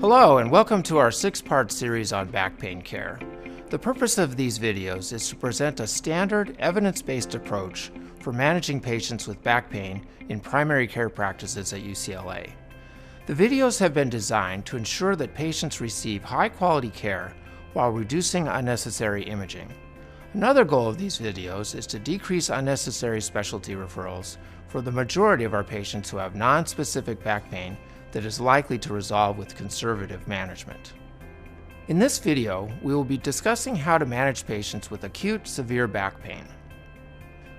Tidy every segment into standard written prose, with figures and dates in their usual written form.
Hello and welcome to our 6-part series on back pain care. The purpose of these videos is to present a standard evidence-based approach for managing patients with back pain in primary care practices at UCLA. The videos have been designed to ensure that patients receive high-quality care while reducing unnecessary imaging. Another goal of these videos is to decrease unnecessary specialty referrals for the majority of our patients who have non-specific back pain that is likely to resolve with conservative management. In this video, we will be discussing how to manage patients with acute severe back pain.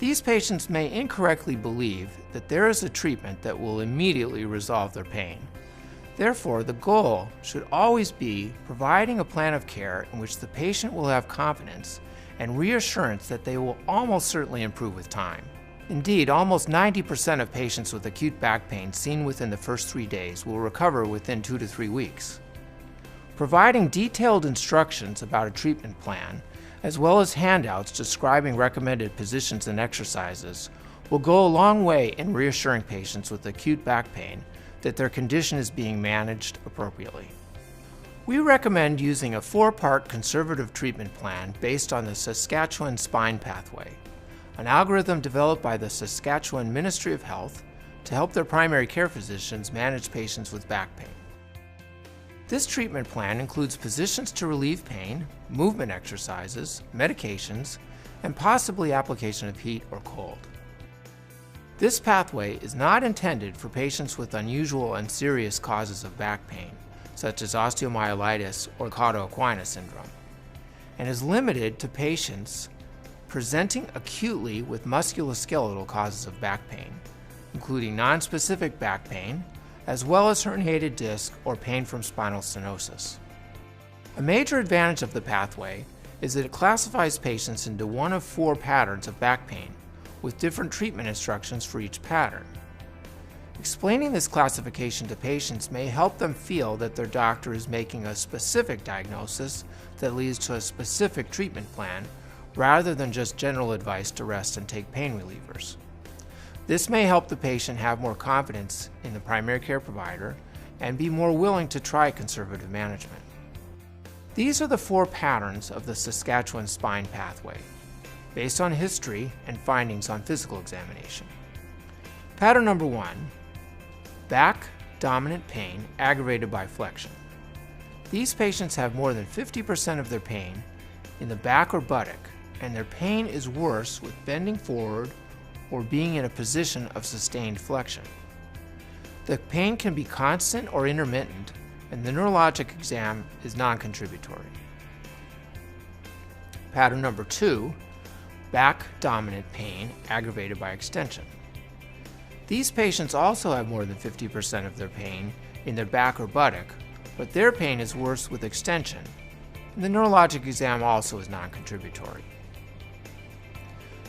These patients may incorrectly believe that there is a treatment that will immediately resolve their pain. Therefore, the goal should always be providing a plan of care in which the patient will have confidence and reassurance that they will almost certainly improve with time. Indeed, almost 90% of patients with acute back pain seen within the first 3 days will recover within 2 to 3 weeks. Providing detailed instructions about a treatment plan, as well as handouts describing recommended positions and exercises, will go a long way in reassuring patients with acute back pain that their condition is being managed appropriately. We recommend using a 4-part conservative treatment plan based on the Saskatchewan Spine Pathway, an algorithm developed by the Saskatchewan Ministry of Health to help their primary care physicians manage patients with back pain. This treatment plan includes positions to relieve pain, movement exercises, medications, and possibly application of heat or cold. This pathway is not intended for patients with unusual and serious causes of back pain, such as osteomyelitis or cauda-equina syndrome, and is limited to patients presenting acutely with musculoskeletal causes of back pain, including nonspecific back pain, as well as herniated disc or pain from spinal stenosis. A major advantage of the pathway is that it classifies patients into one of 4 patterns of back pain, with different treatment instructions for each pattern. Explaining this classification to patients may help them feel that their doctor is making a specific diagnosis that leads to a specific treatment plan, rather than just general advice to rest and take pain relievers. This may help the patient have more confidence in the primary care provider and be more willing to try conservative management. These are the 4 patterns of the Saskatchewan Spine Pathway, based on history and findings on physical examination. Pattern number 1, back dominant pain aggravated by flexion. These patients have more than 50% of their pain in the back or buttock, and their pain is worse with bending forward or being in a position of sustained flexion. The pain can be constant or intermittent, and the neurologic exam is non-contributory. Pattern number 2, back dominant pain aggravated by extension. These patients also have more than 50% of their pain in their back or buttock, but their pain is worse with extension, and the neurologic exam also is non-contributory.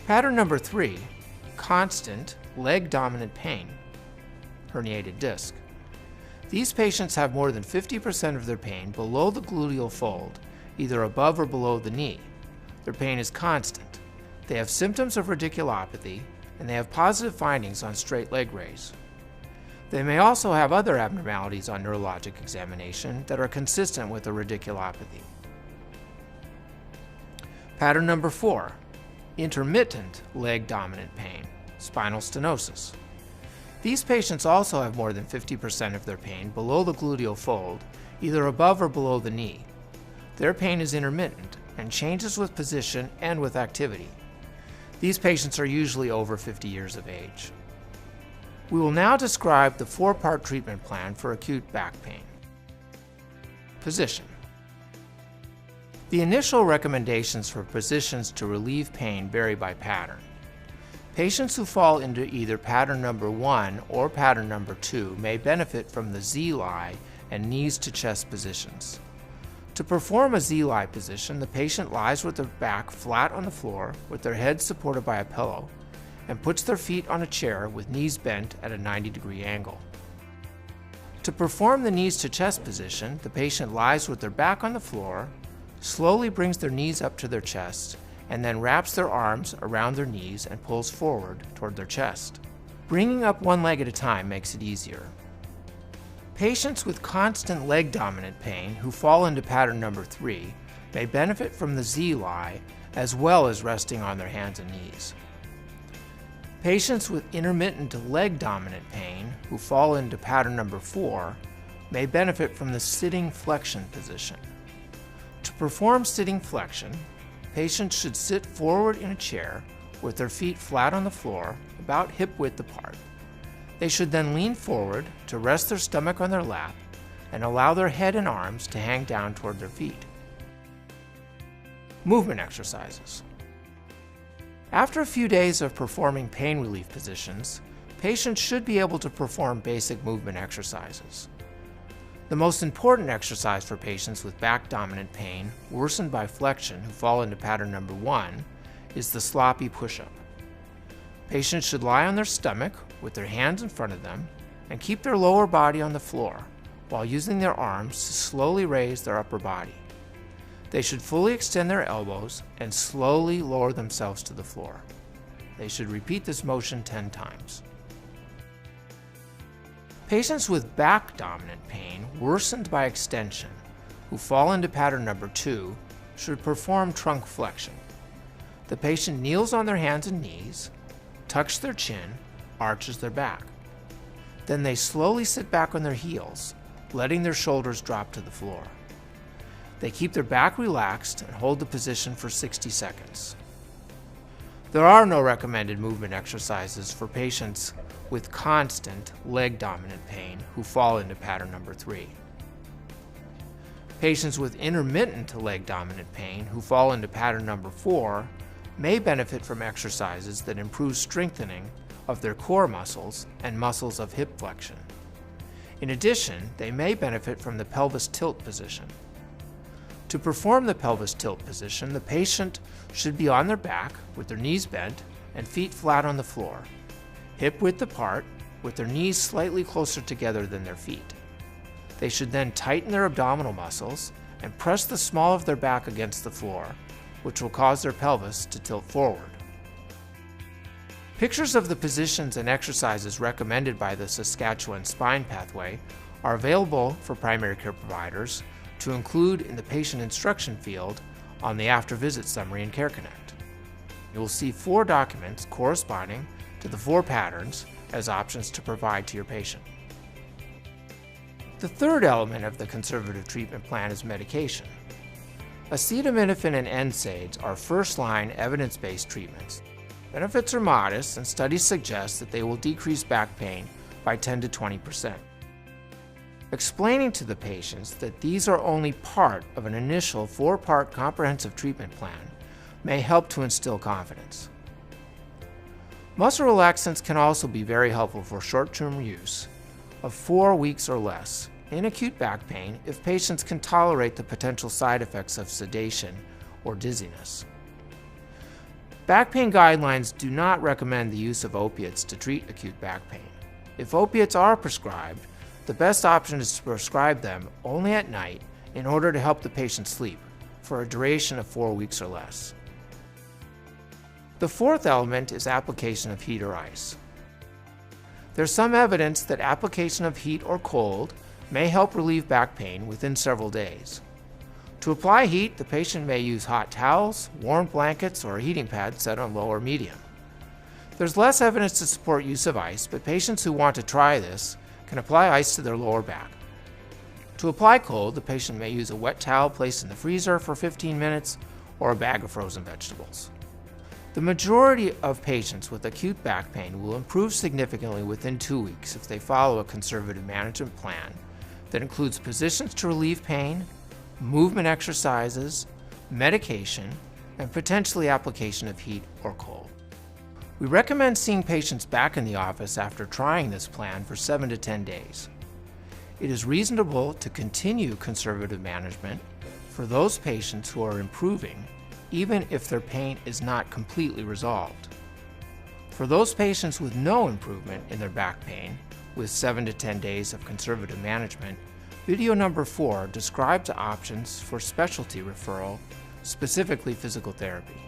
Pattern number 3, constant leg dominant pain, herniated disc. These patients have more than 50% of their pain below the gluteal fold, either above or below the knee. Their pain is constant. They have symptoms of radiculopathy, and they have positive findings on straight leg raise. They may also have other abnormalities on neurologic examination that are consistent with a radiculopathy. Pattern number 4, intermittent leg dominant pain, spinal stenosis. These patients also have more than 50% of their pain below the gluteal fold, either above or below the knee. Their pain is intermittent and changes with position and with activity. These patients are usually over 50 years of age. We will now describe the 4-part treatment plan for acute back pain. Position. The initial recommendations for positions to relieve pain vary by pattern. Patients who fall into either pattern number 1 or pattern number 2 may benefit from the Z-lie and knees to chest positions. To perform a Z-lie position, the patient lies with their back flat on the floor with their head supported by a pillow and puts their feet on a chair with knees bent at a 90-degree angle. To perform the knees to chest position, the patient lies with their back on the floor, slowly brings their knees up to their chest, and then wraps their arms around their knees and pulls forward toward their chest. Bringing up one leg at a time makes it easier. Patients with constant leg dominant pain who fall into pattern number 3 may benefit from the Z-lie as well as resting on their hands and knees. Patients with intermittent leg dominant pain who fall into pattern number 4 may benefit from the sitting flexion position. To perform sitting flexion, patients should sit forward in a chair with their feet flat on the floor, about hip width apart. They should then lean forward to rest their stomach on their lap and allow their head and arms to hang down toward their feet. Movement exercises. After a few days of performing pain relief positions, patients should be able to perform basic movement exercises. The most important exercise for patients with back dominant pain worsened by flexion who fall into pattern number 1 is the sloppy push-up. Patients should lie on their stomach with their hands in front of them and keep their lower body on the floor while using their arms to slowly raise their upper body. They should fully extend their elbows and slowly lower themselves to the floor. They should repeat this motion 10 times. Patients with back dominant pain worsened by extension who fall into pattern number 2 should perform trunk flexion. The patient kneels on their hands and knees, tucks their chin, arches their back. Then they slowly sit back on their heels, letting their shoulders drop to the floor. They keep their back relaxed and hold the position for 60 seconds. There are no recommended movement exercises for patients with constant leg dominant pain who fall into pattern number 3. Patients with intermittent leg dominant pain who fall into pattern number 4 may benefit from exercises that improve strengthening of their core muscles and muscles of hip flexion. In addition, they may benefit from the pelvis tilt position. To perform the pelvis tilt position, the patient should be on their back with their knees bent and feet flat on the floor, hip width apart, with their knees slightly closer together than their feet. They should then tighten their abdominal muscles and press the small of their back against the floor, which will cause their pelvis to tilt forward. Pictures of the positions and exercises recommended by the Saskatchewan Spine Pathway are available for primary care providers to include in the patient instruction field on the After Visit Summary in Care Connect. You will see 4 documents corresponding to the 4 patterns as options to provide to your patient. The third element of the conservative treatment plan is medication. Acetaminophen and NSAIDs are first-line evidence-based treatments. Benefits are modest, and studies suggest that they will decrease back pain by 10 to 20%. Explaining to the patients that these are only part of an initial 4-part comprehensive treatment plan may help to instill confidence. Muscle relaxants can also be very helpful for short-term use of 4 weeks or less in acute back pain if patients can tolerate the potential side effects of sedation or dizziness. Back pain guidelines do not recommend the use of opiates to treat acute back pain. If opiates are prescribed, the best option is to prescribe them only at night in order to help the patient sleep for a duration of 4 weeks or less. The fourth element is application of heat or ice. There's some evidence that application of heat or cold may help relieve back pain within several days. To apply heat, the patient may use hot towels, warm blankets, or a heating pad set on low or medium. There's less evidence to support use of ice, but patients who want to try this can apply ice to their lower back. To apply cold, the patient may use a wet towel placed in the freezer for 15 minutes or a bag of frozen vegetables. The majority of patients with acute back pain will improve significantly within 2 weeks if they follow a conservative management plan that includes positions to relieve pain, movement exercises, medication, and potentially application of heat or cold. We recommend seeing patients back in the office after trying this plan for 7 to 10 days. It is reasonable to continue conservative management for those patients who are improving, even if their pain is not completely resolved. For those patients with no improvement in their back pain, with 7 to 10 days of conservative management, video number 4 describes options for specialty referral, specifically physical therapy.